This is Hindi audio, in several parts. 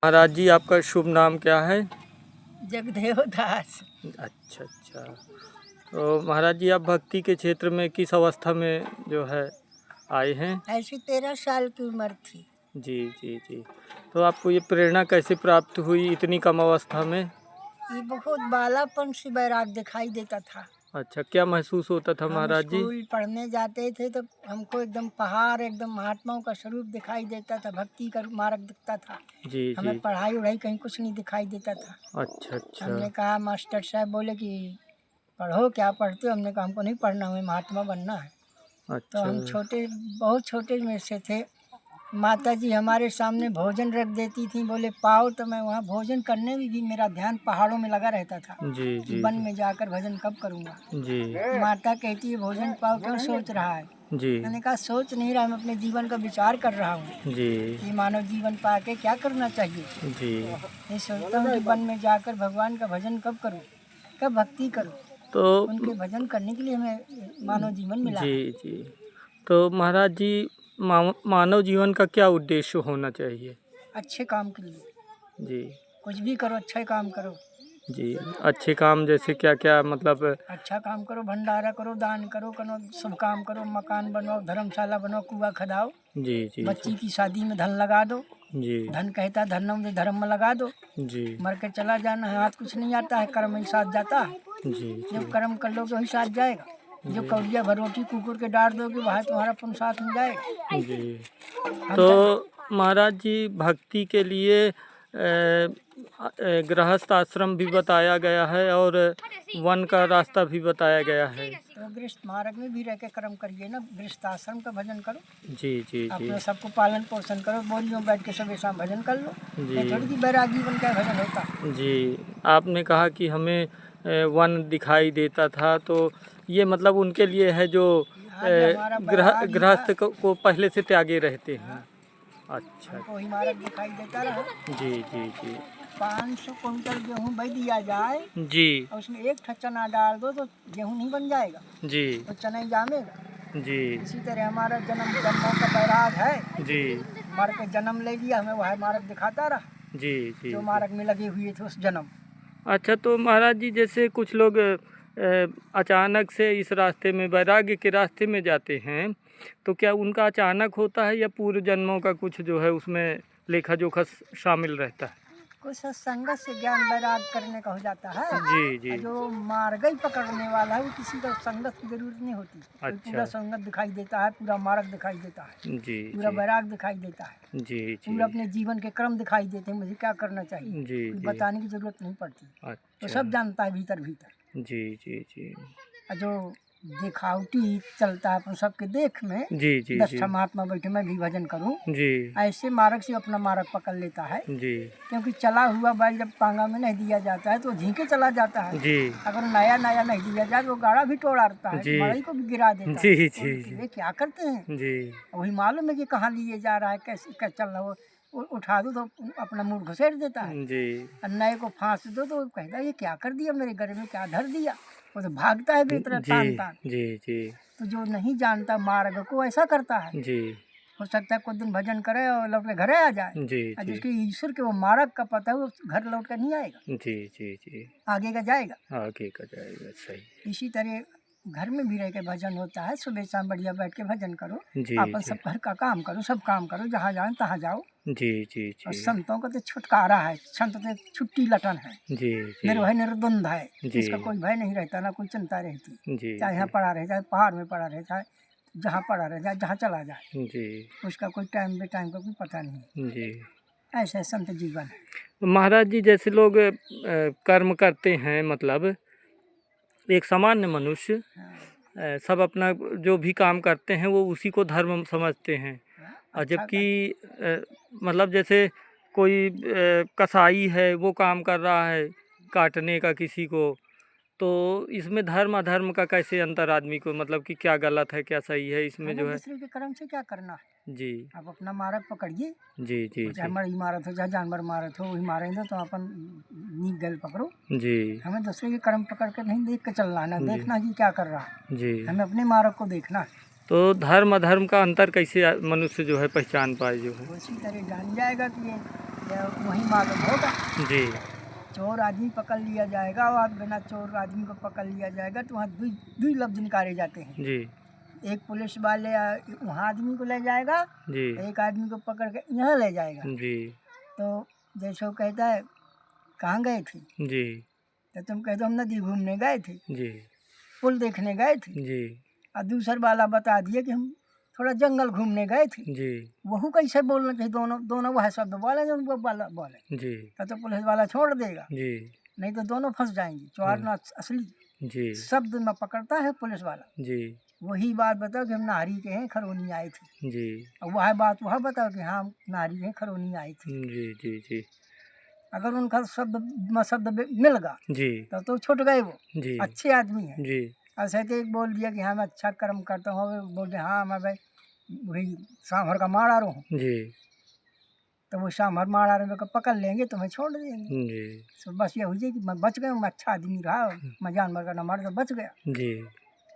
महाराज जी, आपका शुभ नाम क्या है? जगदेव दास। अच्छा अच्छा। तो महाराज जी, आप भक्ति के क्षेत्र में किस अवस्था में जो है आए हैं? ऐसी 13 साल की उम्र थी। जी जी जी। तो आपको ये प्रेरणा कैसे प्राप्त हुई इतनी कम अवस्था में? ये बहुत बालापन से बैराग दिखाई देता था। अच्छा, क्या महसूस होता था हम महाराज जी? स्कूल पढ़ने जाते थे तो हमको एकदम पहाड़, एकदम महात्माओं का स्वरूप दिखाई देता था, भक्ति का मार्ग दिखता था। जी हमें जी। पढ़ाई उढ़ाई कहीं कुछ नहीं दिखाई देता था। अच्छा अच्छा। हमने कहा, मास्टर साहब बोले कि पढ़ो, क्या पढ़ते हो? हमने कहा हमको नहीं पढ़ना, हमें महात्मा बनना है। तो अच्छा। हम छोटे, बहुत छोटे में से थे। माता जी हमारे सामने भोजन रख देती थी, बोले पाओ, तो मैं वहाँ भोजन करने में भी मेरा ध्यान पहाड़ों में लगा रहता था जी कि जी वन जी। में जाकर भजन कब करूँगा। जी माता कहती है भोजन पाओ, क्यों सोच रहा है? जी मैंने कहा सोच नहीं रहा, मैं अपने जीवन का विचार कर रहा हूँ जी कि मानव जीवन पा के क्या करना चाहिए। जी। ये सोचता हूँ कि वन में जाकर भगवान का भजन कब करूँ, कब भक्ति करूँ। तो उनके भजन करने के लिए हमें मानव जीवन मिला जी है। जी। तो महाराज जी, मानव जीवन का क्या उद्देश्य होना चाहिए? अच्छे काम के लिए, जी कुछ भी करो, अच्छा काम करो। जी। अच्छे काम जैसे क्या क्या, मतलब? अच्छा काम करो, भंडारा करो, दान करो, करो शुभ काम करो, मकान बनवाओ, धर्मशाला बनाओ, कुआं खदाओ, जी जी बच्ची जी की शादी में धन लगा दो। जी धन कहता है धर्म में, धर्म में लगा दो। जी मर के चला जाना है, हाथ कुछ नहीं आता है, कर्म ही साथ जाता है। जी जो जी कर्म कर लोगे वही साथ जाएगा। जो जी कौड़िया भर रोटी कुकुर के डाल दोगे वह तुम्हारा पुण्य साथ में जाएगा। जी। हम तो तो महाराज जी, भक्ति के लिए गृहस्थ आश्रम भी बताया गया है और वन का रास्ता भी बताया गया है। तो गृहस्थ मार्ग में भी रह के कर्म करिए ना, गृहस्थ आश्रम का भजन करो, जी जी जी अपने सबको पालन पोषण करो, बोलियों बैठ के सब शाम भजन कर लो। ये जी थोड़ी सी बैरागी बन का भजन होता है। जी। आपने कहा कि हमें वन दिखाई देता था, तो ये मतलब उनके लिए है जो हाँ, जो हमारा बैराग ही था। गृहस्थ को पहले से त्यागे रहते हैं। अच्छा। हमको ही मार्ग दिखाई देता रहा। जी जी जी 500 कुंटल गेहूँ बह दिया जाए जी और उसमें एक ठा चना डाल दो तो गेहूँ नहीं बन जाएगा, जी तो चना ही जामेगा। जी इसी तरह हमारा जन्मों का बैराग है। जी मर के जन्म ले लिया, हमें वह मार्ग दिखाता रहा जी जी जो जी। मार्ग में लगे हुए थे उस जन्म। अच्छा, तो महाराज जी, जैसे कुछ लोग अचानक से इस रास्ते में, वैराग्य के रास्ते में जाते हैं, तो क्या उनका अचानक होता है या पूर्व जन्मों का कुछ जो है उसमें लेखा जोखा शामिल रहता है? कुछ संगत से ज्ञान बैराग करने का हो जाता है। जी जी। और जो मार्ग ही पकड़ने वाला है वो किसी का संगत की जरूरत नहीं होती। कोई अच्छा। पूरा संगत दिखाई देता है, पूरा मार्ग दिखाई देता है, जी पूरा जी बैराग दिखाई देता है, जी जी पूरा अपने जीवन के क्रम दिखाई देते हैं, मुझे क्या करना चाहिए। जी कोई जी। बताने की जरूरत नहीं पड़ती, तो अच्छा। सब जानता है भीतर भीतर। जी जी जी और जो दिखावटी चलता है अपन सबके देख में, जी जी 10 जी महात्मा बैठे मैं भी भजन करूं, जी ऐसे मार्ग से अपना मार्ग पकड़ लेता है। जी क्योंकि चला हुआ बैल जब टांगा में नहीं दिया जाता है तो झींके चला जाता है। जी अगर नया नया नहीं दिया जाए तो गाड़ा भी तोड़ाता है, जी मड़ई को भी गिरा देता जी है। जी तो ये क्या करते हैं, जी वही मालूम है कि कहाँ लिए जा रहा है, कैसे क्या चल रहा है। वो उठा दो तो अपना मुंह घुसेड़ देता है, जी और नए को फांस दो तो कहता है ये क्या कर दिया, मेरे घर में क्या धर दिया। वो तो भागता है बेतरा जी तान तान। जी जी तो जो नहीं जानता मार्ग को ऐसा करता है। जी हो सकता है कुछ दिन भजन करे और लौट के घरे आ जाए, जी और जी जिसके ईश्वर के वो मार्ग का पता है वो घर लौट कर नहीं आएगा, जी जी जी। आगे का जाएगा। आगे का जाएगा, सही। इसी तरह घर में भी रह के भजन होता है, सुबह शाम बढ़िया बैठ के भजन करो, जी अपन जी सब घर का काम करो, सब काम करो, जहाँ जाओ तहाँ जाओ। जी जी और जी संतों का तो छुटकारा है, संत तो छुट्टी लटन है, जी जी निर्भय निर्द्वंद है, जी इसका कोई भय नहीं रहता, ना कोई चिंता रहती। जी चाहे यहाँ पड़ा रह जाए, पहाड़ में पड़ा रह जाए, जहाँ पड़ा रह जाए, जहाँ चला जाए, जी उसका कोई टाइम बे टाइम का कोई पता नहीं। जी। ऐसा संत जीवन है। तो महाराज जी, जैसे लोग कर्म करते हैं, मतलब एक सामान्य मनुष्य हाँ, सब अपना जो भी काम करते हैं वो उसी को धर्म समझते हैं। हाँ, और अच्छा जबकि मतलब जैसे कोई कसाई है, वो काम कर रहा है काटने का किसी को, तो इसमें धर्म अधर्म का कैसे अंतर आदमी को, मतलब कि क्या गलत है क्या सही है इसमें हमें जो है? दूसरे के कर्म से क्या करना है। जी आप अपना मार्ग पकड़िए, जी जी चाहे जी मरी मारत हो चाहे जानवर मारत हो, वही मारेंगे तो अपन नीक गल पकड़ो। जी हमें दूसरे के कर्म पकड़ कर नहीं देख के चलना है, ना जी देखना कि क्या कर रहा है, जी। हमें अपने मार्ग को देखना है। तो धर्म अधर्म का अंतर कैसे मनुष्य जो है पहचान पाए जो है? उसी तरह जान जाएगा कि ये या वहीं मालूम होगा। जी चोर आदमी पकड़ लिया जाएगा और बिना चोर आदमी को पकड़ लिया जाएगा तो वहाँ दुई लफ्ज निकाले जाते हैं। जी एक पुलिस वाले वहाँ आदमी को ले जाएगा, जी एक आदमी को पकड़ के यहाँ ले जाएगा। जी तो जैसे वो कहता है कहाँ गए थे, जी तो तुम कहते हो हम नदी घूमने गए थे, जी पुल देखने गए थे, जी और दूसर वाला बता दिए कि हम थोड़ा जंगल घूमने गए थे। जी वह कैसे बोलना चाहिए? दोनों वह शब्द बोले जो वो वाला बोले, जी तो पुलिस वाला छोड़ देगा, जी नहीं तो दोनों फंस जाएंगे। चोर ना असली जी शब्द में पकड़ता है पुलिस वाला। जी वही बात बताओ कि हम नाहरी के हैं, खरोनी आए थे, जी और वह बात वह बताओ कि हाँ नाहरी हैं, खरोनी आए थे। जी जी जी अगर उनका शब्द मिल गया जी तो छूट गए, वो जी अच्छे आदमी हैं। जी ऐसे तो एक बोल दिया कि हाँ मैं अच्छा कर्म करता हूँ, बोल दे हाँ मैं भाई वही सांभर का मार आ रहा हूँ, जी तो वो सांभर मार आ रहे हैं, पकड़ लेंगे तो मैं छोड़ देंगे। जी तो बस ये हुई कि मैं बच गया, मैं अच्छा आदमी रहा, मैं जानवर का न मार तो बच गया। जी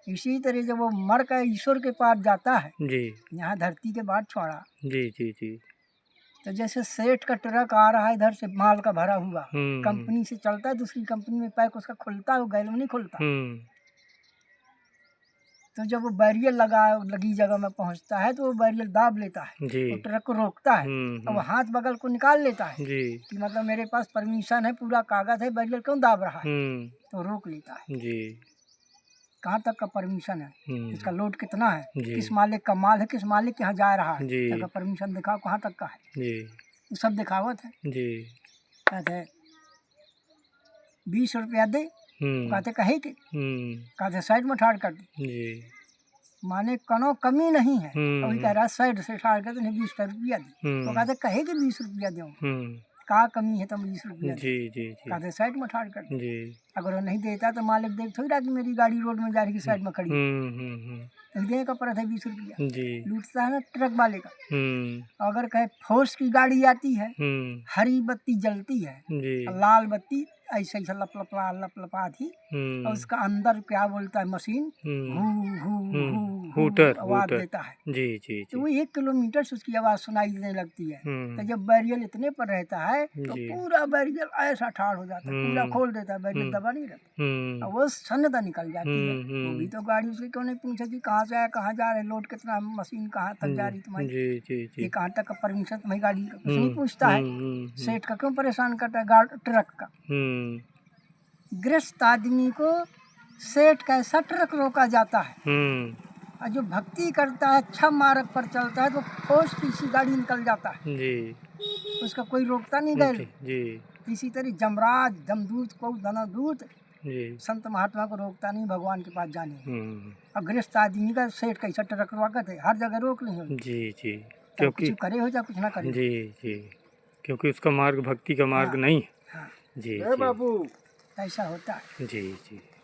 इसी तरह जब वो मर कर ईश्वर के पास जाता है, जी यहाँ धरती के बाद छोड़ा, जी जी जी तो जैसे सेठ का ट्रक आ रहा है इधर से माल का भरा हुआ, कंपनी से चलता है, दूसरी कंपनी में पैक उसका खुलता है, वो गैल में नहीं खुलता। तो जब वो बैरियर लगी जगह में पहुंचता है तो वो बैरियर दाब लेता है, वो ट्रक को रोकता है और वो हाथ बगल को निकाल लेता है कि मतलब मेरे पास परमिशन है, पूरा कागज है, बैरियर क्यों दाब रहा है, तो रोक लेता है। कहाँ तक का परमिशन है, इसका लोड कितना है, किस मालिक का माल है, किस मालिक के यहाँ जा रहा है, इसका परमिशन दिखाओ कहाँ तक का है, ये सब दिखावत है। कहते 20 रुपया दे, कहते कहे के, कहते साइड में ठाड़ कर दे, माने कनो कमी नहीं है, अभी कह रहा साइड से ठाड़ कर दे, 20 रुपया दे, तो कहते कहे कि 20 रुपया दो, का कमी है तुम 20 रुपया दे, कहते साइड में ठाड़ कर दे। अगर वो नहीं देता तो मालिक देख थोड़ी रहा कि मेरी गाड़ी रोड में जा रही साइड में खड़ी, तो देने का पड़ा था 20 रुपया, लूटता है ना ट्रक वाले का। अगर कहे फोर्स की गाड़ी आती है, हरी बत्ती जलती है, लाल बत्ती ऐसे ऐसा लपलपा थी, और उसका अंदर क्या बोलता है मशीन, हूटर आवाज देता है, तो वो 1 किलोमीटर से उसकी आवाज सुनाई देने लगती है। तो जब बैरियल इतने पर रहता है तो पूरा बैरियल ऐसा ठाड़ हो जाता है, पूरा खोल देता है, बैरियल दबा नहीं रहता, और वो सन्नता निकल जाती है। वो भी तो गाड़ी उससे क्यों नहीं पूछा कि कहाँ से आया, कहाँ जा रहे, लोड कितना, मशीन कहाँ तक जा रही तुम्हारी, ये कहाँ तक का परमिशन तुम्हारी गाड़ी का, कुछ नहीं पूछता है। सेठ का क्यों परेशान करता है ट्रक का। गृहस्थ आदमी को सेठ का ऐसा ट्रक रोका जाता है, और जो भक्ति करता है, अच्छा मार्ग पर चलता है, तो ठोस पीछी गाड़ी निकल जाता है, उसका कोई रोकता नहीं गए। इसी तरह जमराज, जमदूत को धनदूत संत महात्मा को रोकता नहीं भगवान के पास जाने। अब गृहस्थ आदमी का सेठ का ऐसा ट्रक रोका है, हर जगह रोक नहीं हो, क्योंकि कुछ करे हो या कुछ ना करे, क्योंकि उसका मार्ग भक्ति का मार्ग नहीं। जी बाबू ऐसा होता है। जी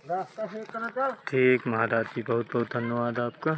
रास्ता से ठीक महाराज जी, बहुत बहुत धन्यवाद आपका।